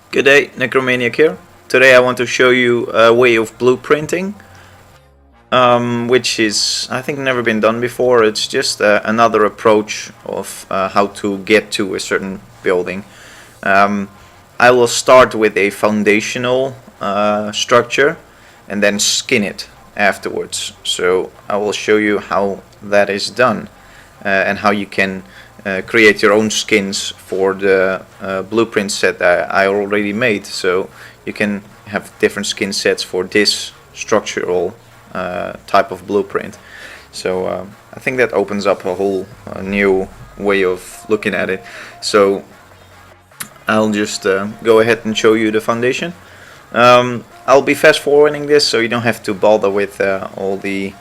Good day, Necromaniac here. Today I want to show you a way of blueprinting, which is, I think, never been done before. It's just another approach of how to get to a certain building. I will start with a foundational structure and then skin it afterwards. So I will show you how that is done and how you can create your own skins for the blueprint set that I already made. So you can have different skin sets for this structural type of blueprint. So I think that opens up a whole new way of looking at it. So I'll just go ahead and show you the foundation. I'll be fast forwarding this so you don't have to bother with all the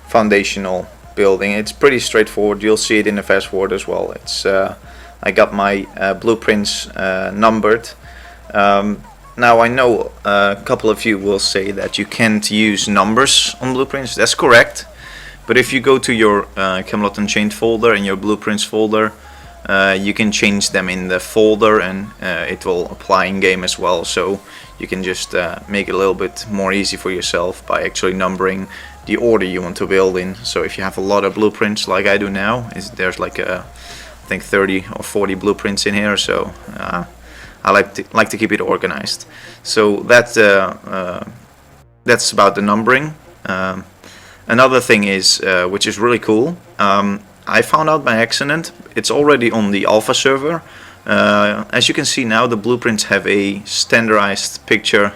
foundational building. It's pretty straightforward. You'll see it in the fast forward as well. It's I got my blueprints numbered. Now I know a couple of you will say that you can't use numbers on blueprints. That's correct. But if you go to your Camelot Unchained folder and your blueprints folder, you can change them in the folder, and it will apply in game as well. So you can just make it a little bit more easy for yourself by actually numbering the order you want to build in. So if you have a lot of blueprints like I do now, there's like I think 30 or 40 blueprints in here. So I like to keep it organized. So that's about the numbering. Another thing is, which is really cool, I found out by accident, it's already on the alpha server. As you can see now, the blueprints have a standardized picture,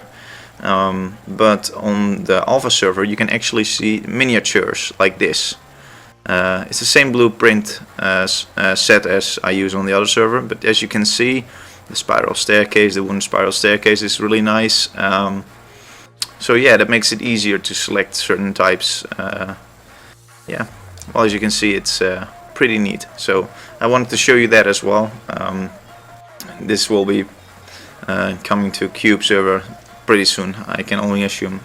but on the alpha server you can actually see miniatures like this. It's the same blueprint set as I use on the other server, but as you can see, the spiral staircase, the wooden spiral staircase is really nice. So yeah, that makes it easier to select certain types. Yeah. Well, as you can see, it's pretty neat. So I wanted to show you that as well. This will be coming to C.U.B.E server pretty soon, I can only assume.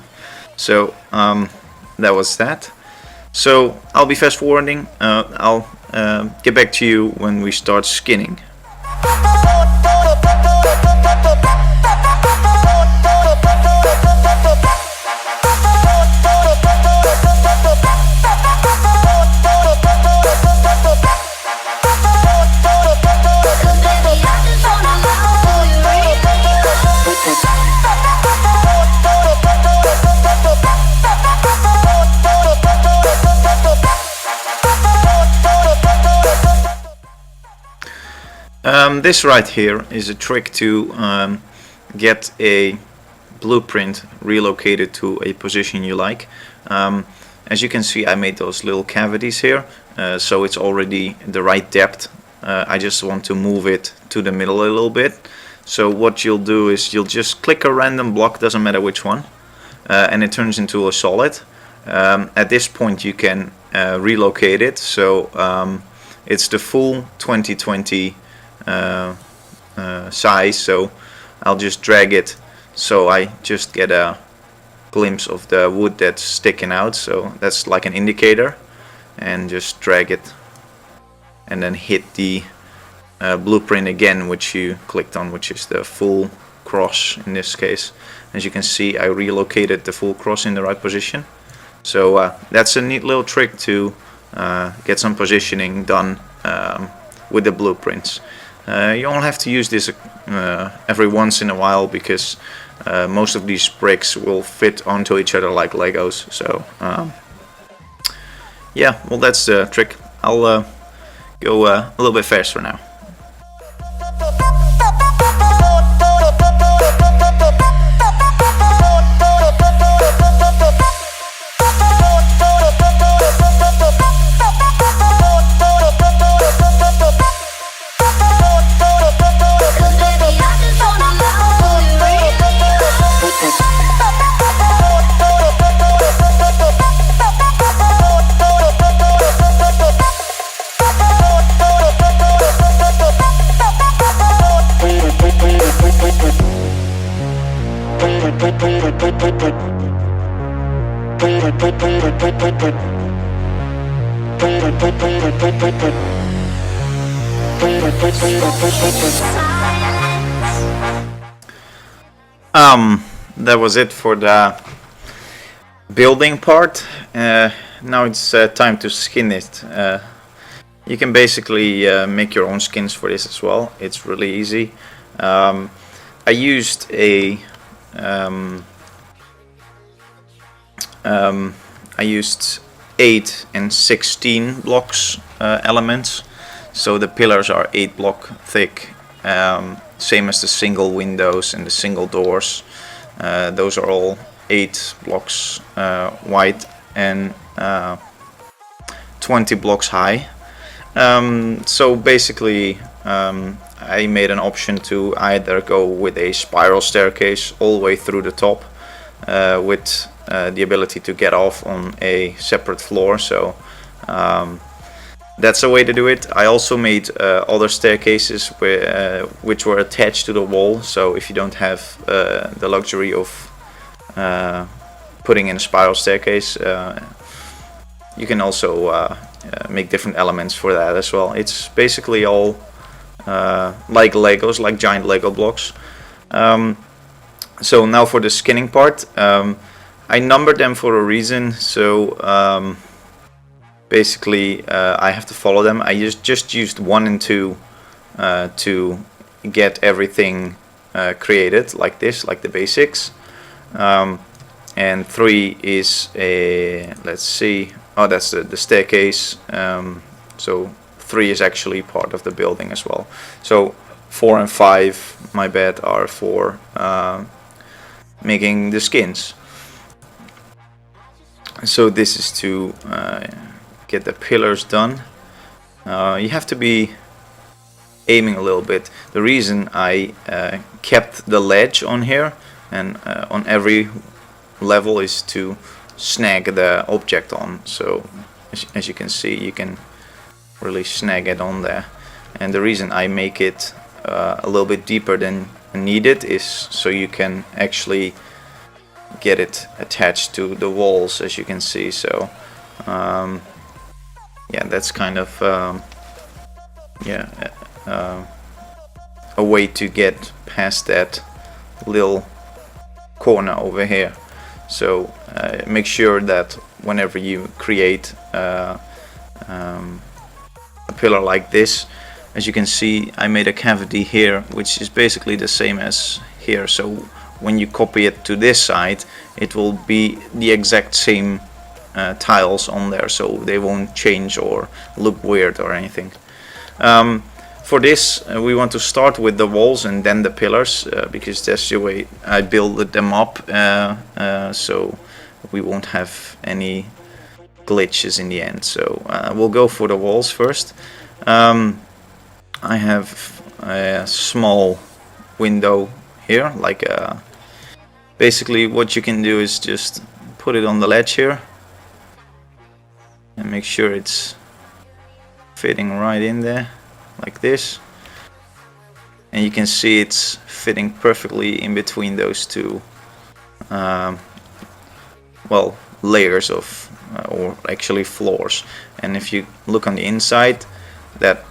So that was that. So I'll be fast forwarding. I'll get back to you when we start skinning. This right here is a trick to get a blueprint relocated to a position you like. As you can see, I made those little cavities here, so it's already the right depth. I just want to move it to the middle a little bit. So what you'll do is you'll just click a random block, doesn't matter which one, and it turns into a solid. At this point you can relocate it, so it's the full 2020 size, so I'll just drag it so I just get a glimpse of the wood that's sticking out. So that's like an indicator, and just drag it and then hit the blueprint again, which you clicked on, which is the full cross in this case. As you can see, I relocated the full cross in the right position. So that's a neat little trick to get some positioning done with the blueprints. You only have to use this every once in a while, because most of these bricks will fit onto each other like Legos. So yeah, well, that's the trick. I'll go a little bit faster now. Silence. That was it for the building part. Now it's time to skin it. You can basically make your own skins for this as well. It's really easy. I used I used 8 and 16 blocks elements, so the pillars are 8 block thick, same as the single windows and the single doors. Those are all 8 blocks wide and 20 blocks high. So basically I made an option to either go with a spiral staircase all the way through the top with the ability to get off on a separate floor, so that's a way to do it. I also made other staircases which were attached to the wall, so if you don't have the luxury of putting in a spiral staircase, you can also make different elements for that as well. It's basically all like Legos, like giant Lego blocks. So now for the skinning part, I numbered them for a reason, so basically I have to follow them. I just used 1 and 2 to get everything created like this, like the basics, and 3 is a, let's see, oh, that's the staircase, so 3 is actually part of the building as well. So 4 and 5, my bad, are for making the skins. So this is to get the pillars done. You have to be aiming a little bit. The reason I kept the ledge on here and on every level is to snag the object on, so as you can see, you can really snag it on there. And the reason I make it a little bit deeper than needed is so you can actually get it attached to the walls, as you can see. So yeah, that's kind of a way to get past that little corner over here. So make sure that whenever you create a pillar like this, as you can see, I made a cavity here which is basically the same as here, so when you copy it to this side, it will be the exact same tiles on there, so they won't change or look weird or anything. For this, we want to start with the walls and then the pillars, because that's the way I build them up, so we won't have any glitches in the end. So we'll go for the walls first. I have a small window here, like basically what you can do is just put it on the ledge here and make sure it's fitting right in there like this, and you can see it's fitting perfectly in between those two well, layers of or actually floors. And if you look on the inside, that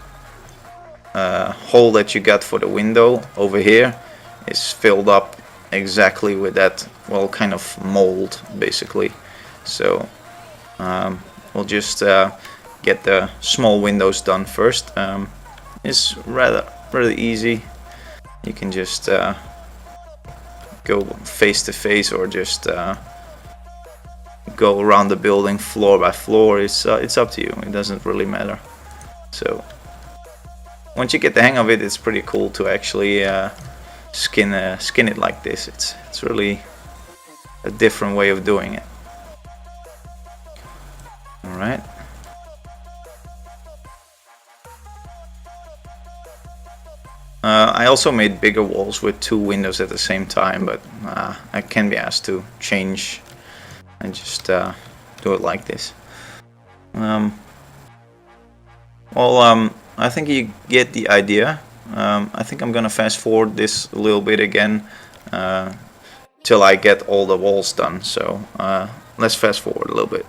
hole that you got for the window over here is filled up exactly with that, well, kind of mold basically. So we'll just get the small windows done first. It's rather easy. You can just go face to face or just go around the building floor by floor. It's up to you. It doesn't really matter. So once you get the hang of it, it's pretty cool to actually skin it like this. It's really a different way of doing it. All right. I also made bigger walls with 2 windows at the same time, but I can be asked to change and just do it like this. I think you get the idea. I think I'm gonna fast forward this a little bit again till I get all the walls done. So let's fast forward a little bit.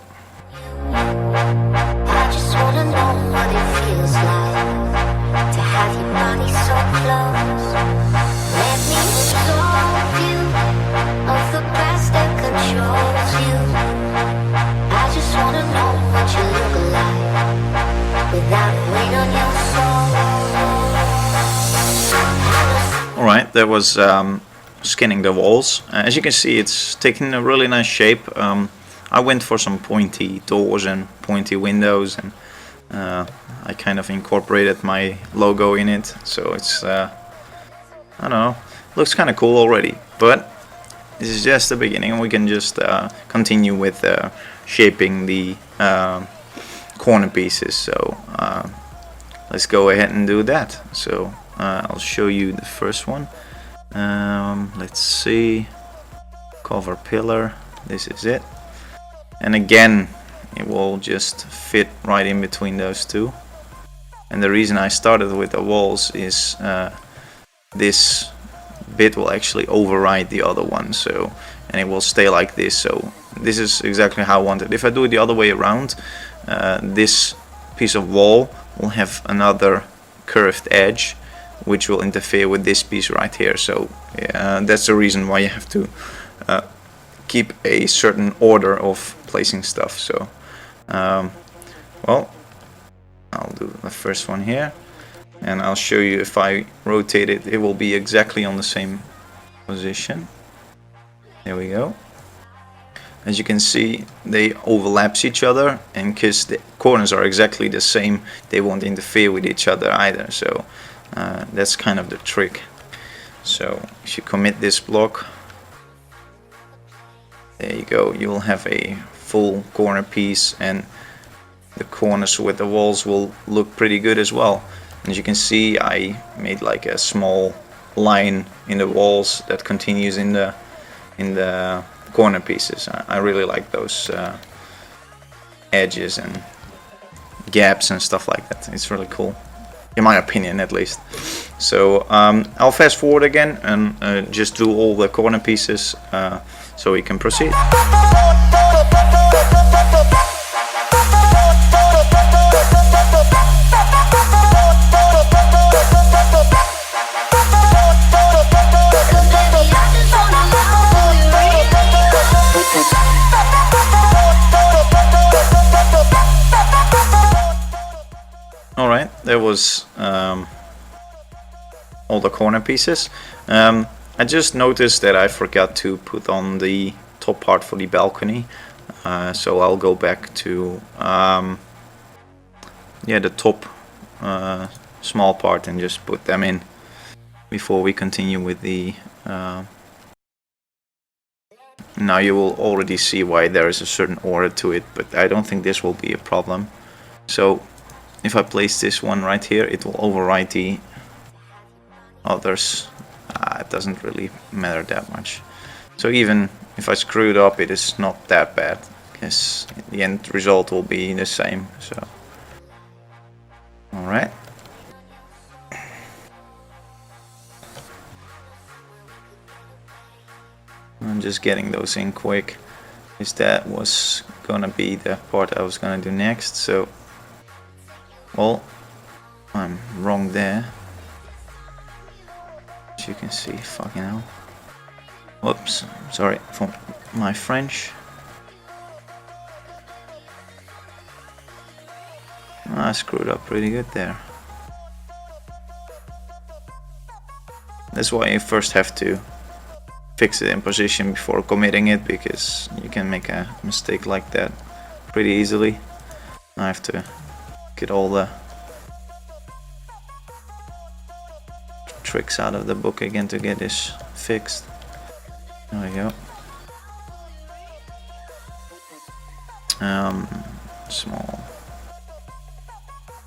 I just wanna know what it feels like to have your body so close. Let me show you Alright, that was skinning the walls. As you can see, it's taking a really nice shape. I went for some pointy doors and pointy windows, and I kind of incorporated my logo in it, so it's I don't know, looks kind of cool already. But this is just the beginning, and we can just continue with shaping the corner pieces. So let's go ahead and do that. So I'll show you the first one. Let's see, cover pillar, this is it, and again it will just fit right in between those two. And the reason I started with the walls is this bit will actually override the other one, so, and it will stay like this. So this is exactly how I want it. If I do it the other way around, this piece of wall will have another curved edge which will interfere with this piece right here. So that's the reason why you have to keep a certain order of placing stuff. So well, I'll do the first one here, and I'll show you if I rotate it, it will be exactly on the same position. There we go. As you can see, they overlaps each other, and because the corners are exactly the same, they won't interfere with each other either. So that's kind of the trick. So if you commit this block, there you go, you will have a full corner piece, and the corners with the walls will look pretty good as well. As you can see, I made like a small line in the walls that continues in the corner pieces. I really like those edges and gaps and stuff like that. It's really cool, in my opinion at least. So I'll fast forward again and just do all the corner pieces so we can proceed. Alright, there was all the corner pieces. I just noticed that I forgot to put on the top part for the balcony, so I'll go back to the top small part and just put them in before we continue with the now you will already see why there is a certain order to it, but I don't think this will be a problem. So if I place this one right here, it will override the others. It doesn't really matter that much. So even if I screw it up, it is not that bad, because the end result will be the same. So alright. I'm just getting those in quick, because that was gonna be the part I was gonna do next. So, well, I'm wrong there. As you can see, fucking hell. Whoops, sorry for my French. I screwed up pretty good there. That's why you first have to fix it in position before committing it, because you can make a mistake like that pretty easily. I have to get all the tricks out of the book again to get this fixed. There we go. Small.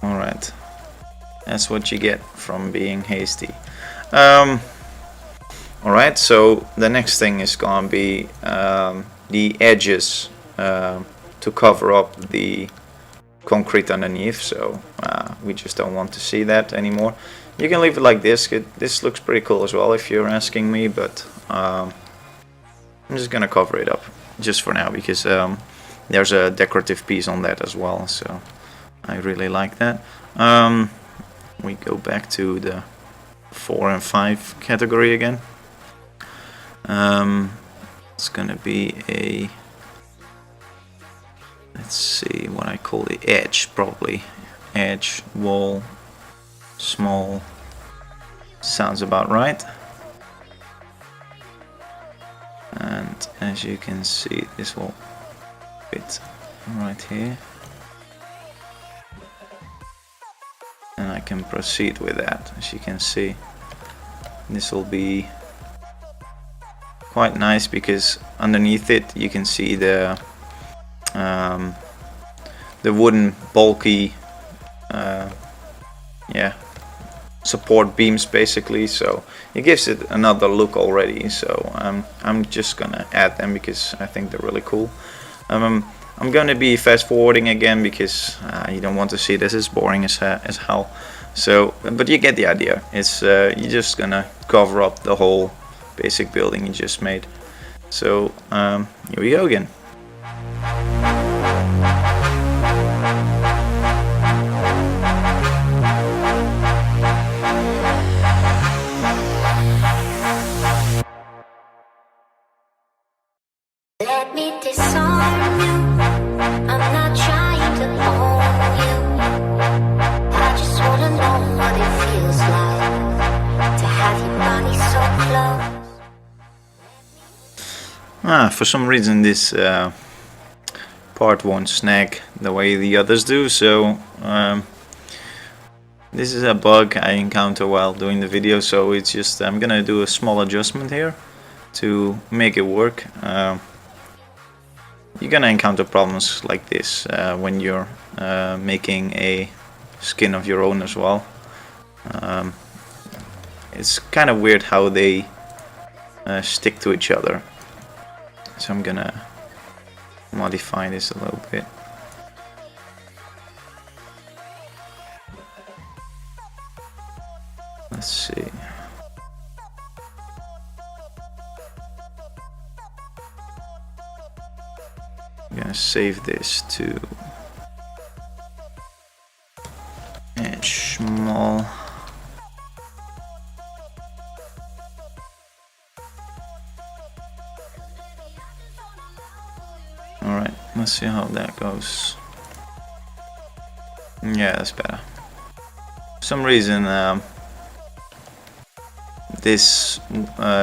Alright. That's what you get from being hasty. Alright, so the next thing is gonna be the edges to cover up the concrete underneath. So we just don't want to see that anymore. You can leave it like this. This looks pretty cool as well if you're asking me, but I'm just gonna cover it up just for now, because there's a decorative piece on that as well, so I really like that. We go back to the 4 and 5 category again. It's gonna be a, let's see what I call the edge, probably edge, wall, small, sounds about right. As you can see, this will fit right here, and I can proceed with that. As you can see, this will be quite nice because underneath it you can see the wooden bulky yeah, support beams basically, so it gives it another look already. So I'm just gonna add them because I think they're really cool. I'm gonna be fast forwarding again because you don't want to see this. It's boring as hell. So, but you get the idea. It's you're just gonna cover up the whole basic building you just made. So here we go again. Let me disarm you. I'm not trying to own you. I just wanna know what it feels like to have your body so close. For some reason this part won't snag the way the others do, so this is a bug I encounter while doing the video, so it's just I'm gonna do a small adjustment here to make it work. You're gonna encounter problems like this when you're making a skin of your own as well. It's kind of weird how they stick to each other, so I'm gonna modify this a little bit. Let's see. I'm gonna save this to inch small. Alright, let's see how that goes. Yeah, that's better. For some reason this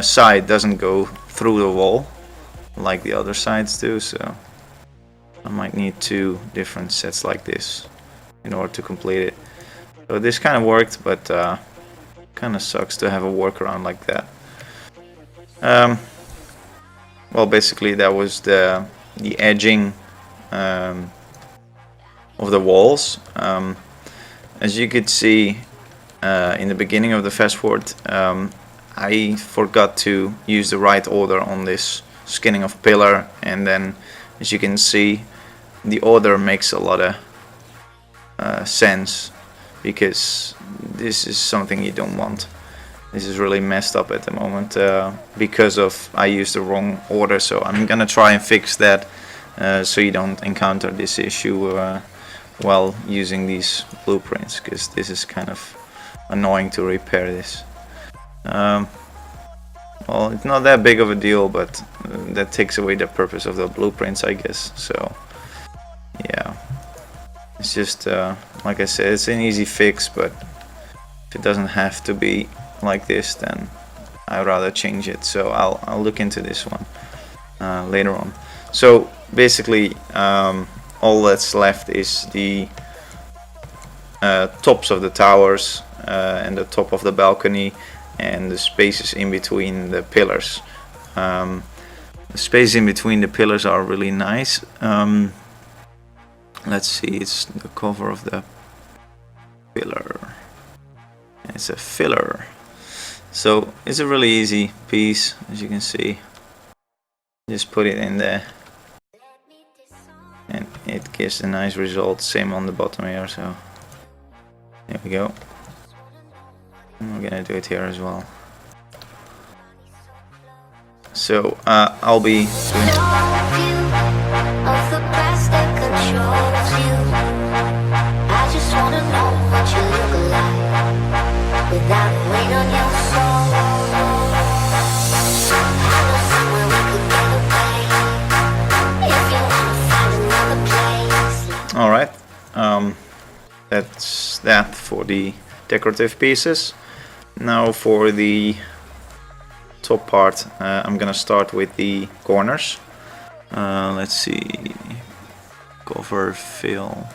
side doesn't go through the wall like the other sides do, so I might need 2 different sets like this in order to complete it. So this kind of worked, but kind of sucks to have a workaround like that. Well, basically that was the edging of the walls. As you could see in the beginning of the fast forward, I forgot to use the right order on this skinning of pillar, and then as you can see the order makes a lot of sense because this is something you don't want. This is really messed up at the moment because of I used the wrong order, so I'm gonna try and fix that so you don't encounter this issue while using these blueprints, because this is kind of annoying to repair this. Well, it's not that big of a deal, but that takes away the purpose of the blueprints, I guess. So yeah, it's just like I said, it's an easy fix, but if it doesn't have to be like this, then I'd rather change it. So I'll look into this one later on. So basically all that's left is the tops of the towers and the top of the balcony and the spaces in between the pillars. The space in between the pillars are really nice. Let's see, it's the cover of the pillar. It's a filler. So it's a really easy piece, as you can see. Just put it in there and it gives a nice result. Same on the bottom here, so there we go. And we're gonna do it here as well. So I'll be doing Alright, that's that for the decorative pieces. Now for the top part, I'm gonna start with the corners. Let's see, cover fill.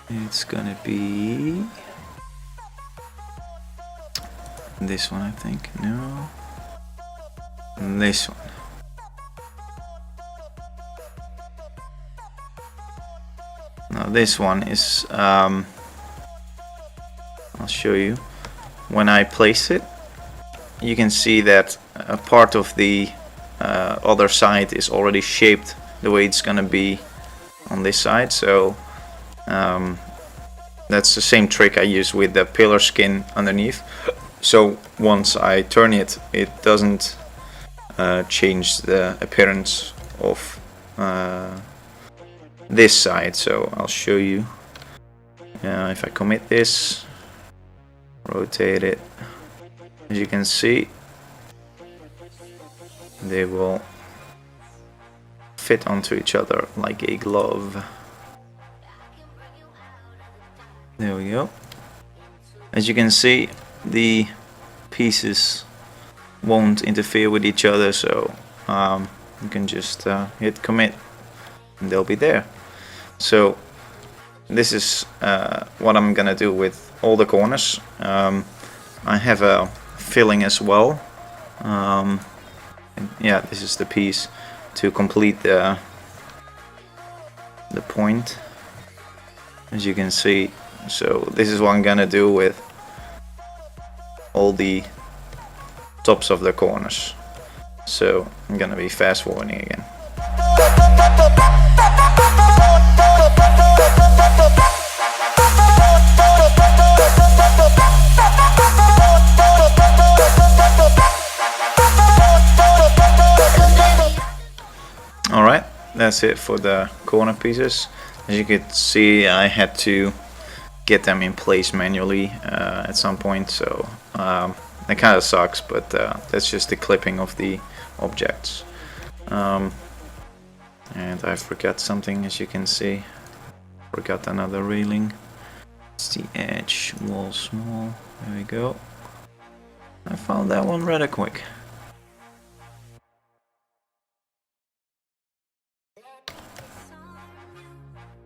It's gonna be this one, I think. No, this one. Now this one is, I'll show you. When I place it, you can see that a part of the other side is already shaped the way it's gonna be on this side. So that's the same trick I use with the pillar skin underneath. So once I turn it, it doesn't change the appearance of this side. So I'll show you. If I commit this, rotate it, as you can see, they will fit onto each other like a glove. There we go. As you can see, the pieces won't interfere with each other, so you can just hit commit and they'll be there. So this is what I'm gonna do with all the corners. I have a filling as well. And yeah, this is the piece to complete the point, as you can see. So this is what I'm gonna do with all the tops of the corners. So I'm gonna be fast forwarding again. Alright, that's it for the corner pieces. As you can see, I had to get them in place manually at some point, so that kind of sucks, but that's just the clipping of the objects. And I forgot something, as you can see. Forgot another railing. It's the edge, wall small. There we go. I found that one rather quick.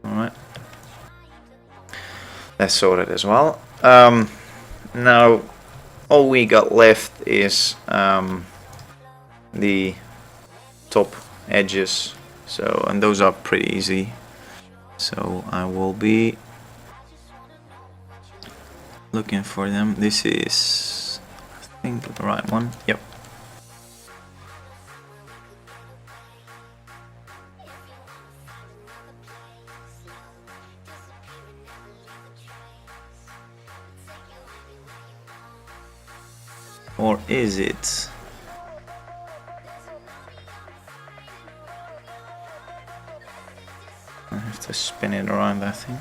Alright. That's sorted as well. Now all we got left is the top edges. So, and those are pretty easy. So I will be looking for them. This is, I think, the right one. Yep. Or is it? I have to spin it around, I think.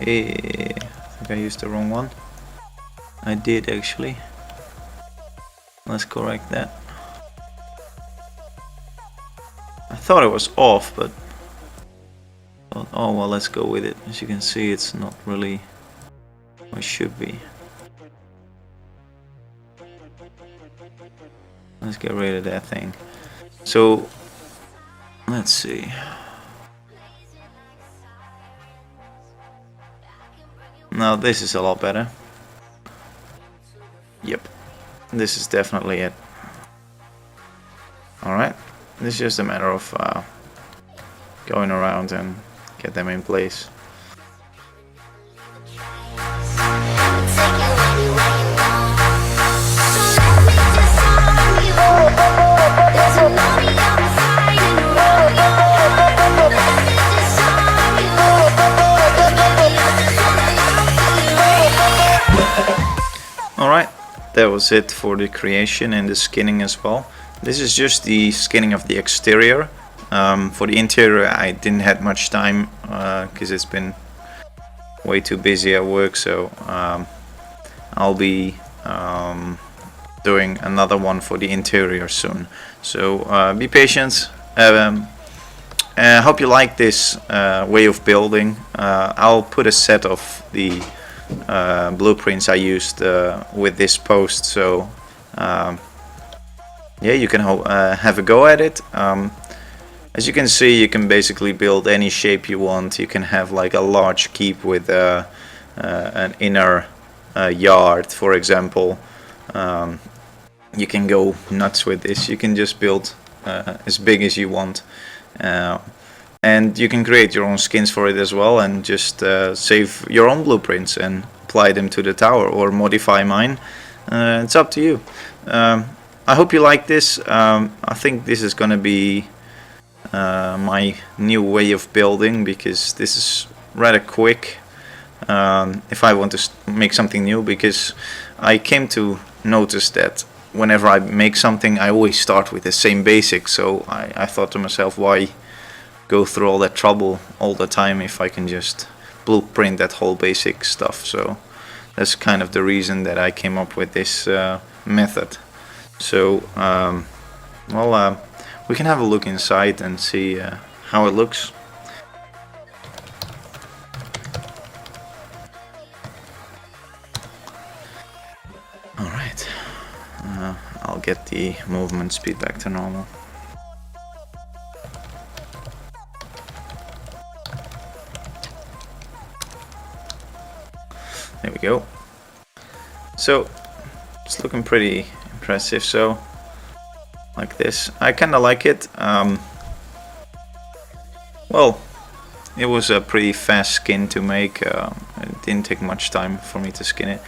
I think I used the wrong one. I did actually. Let's correct that. I thought it was off, but thought, oh well, let's go with it. As you can see, it's not really what it should be. Let's get rid of that thing. So let's see. Now this is a lot better. Yep, this is definitely it. Alright, this is just a matter of going around and get them in place. that was it for the creation and the skinning as well. This is just the skinning of the exterior. For the interior I didn't have much time because it's been way too busy at work, so I'll be doing another one for the interior soon. So be patient. I hope you like this way of building. I'll put a set of the blueprints I used with this post, so yeah, you can have a go at it. As you can see, you can basically build any shape you want. You can have like a large keep with an inner yard, for example. You can go nuts with this. You can just build as big as you want. And you can create your own skins for it as well, and just save your own blueprints and apply them to the tower, or modify mine. It's up to you. I hope you like this. I think this is gonna be my new way of building, because this is rather quick if I want to make something new, because I came to notice that whenever I make something I always start with the same basics, so I thought to myself, why go through all that trouble all the time if I can just blueprint that whole basic stuff. So that's kind of the reason that I came up with this method. So well, we can have a look inside and see how it looks. Alright, I'll get the movement speed back to normal. There we go. So it's looking pretty impressive. So like this, I kind of like it. Well, it was a pretty fast skin to make. It didn't take much time for me to skin it.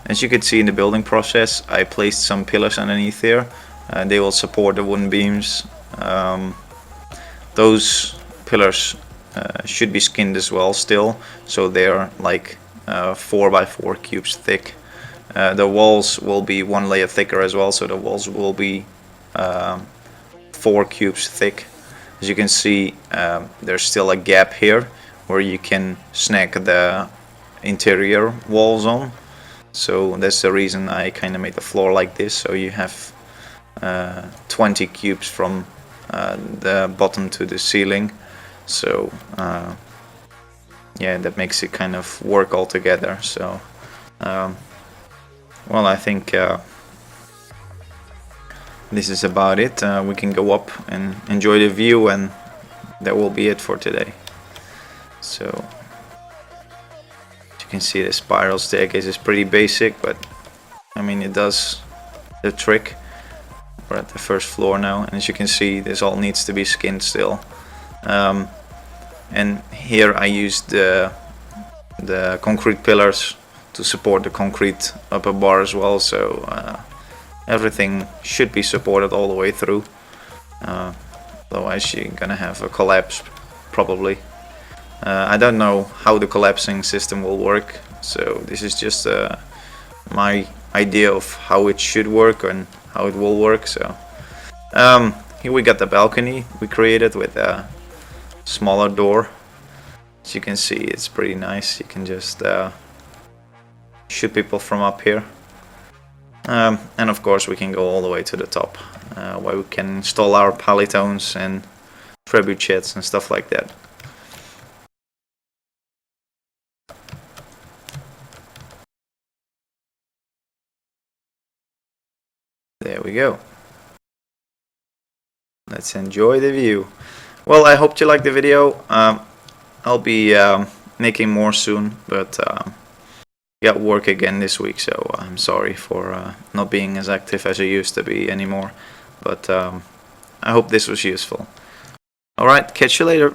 As you could see in the building process, I placed some pillars underneath here. They will support the wooden beams. Those pillars should be skinned as well still, so they're like 4x4 cubes thick. The walls will be one layer thicker as well, so the walls will be 4 cubes thick. As you can see, there's still a gap here where you can snag the interior walls on. So that's the reason I kind of made the floor like this, so you have 20 cubes from the bottom to the ceiling. So yeah, that makes it kind of work all together. So well, I think this is about it. We can go up and enjoy the view, and that will be it for today. So you can see the spiral staircase is pretty basic, but I mean it does the trick. We're at the first floor now, and as you can see, this all needs to be skinned still. And here I used the concrete pillars to support the concrete upper bar as well, so everything should be supported all the way through. Otherwise you're gonna have a collapse probably. I don't know how the collapsing system will work, so this is just my idea of how it should work and how it will work. So here we got the balcony we created with a smaller door. As you can see, it's pretty nice. You can just shoot people from up here. And of course we can go all the way to the top, where we can install our paletones and trebuchets and stuff like that. There we go. Let's enjoy the view. Well, I hope you liked the video. I'll be making more soon, but got work again this week, so I'm sorry for not being as active as I used to be anymore. But I hope this was useful. Alright, catch you later.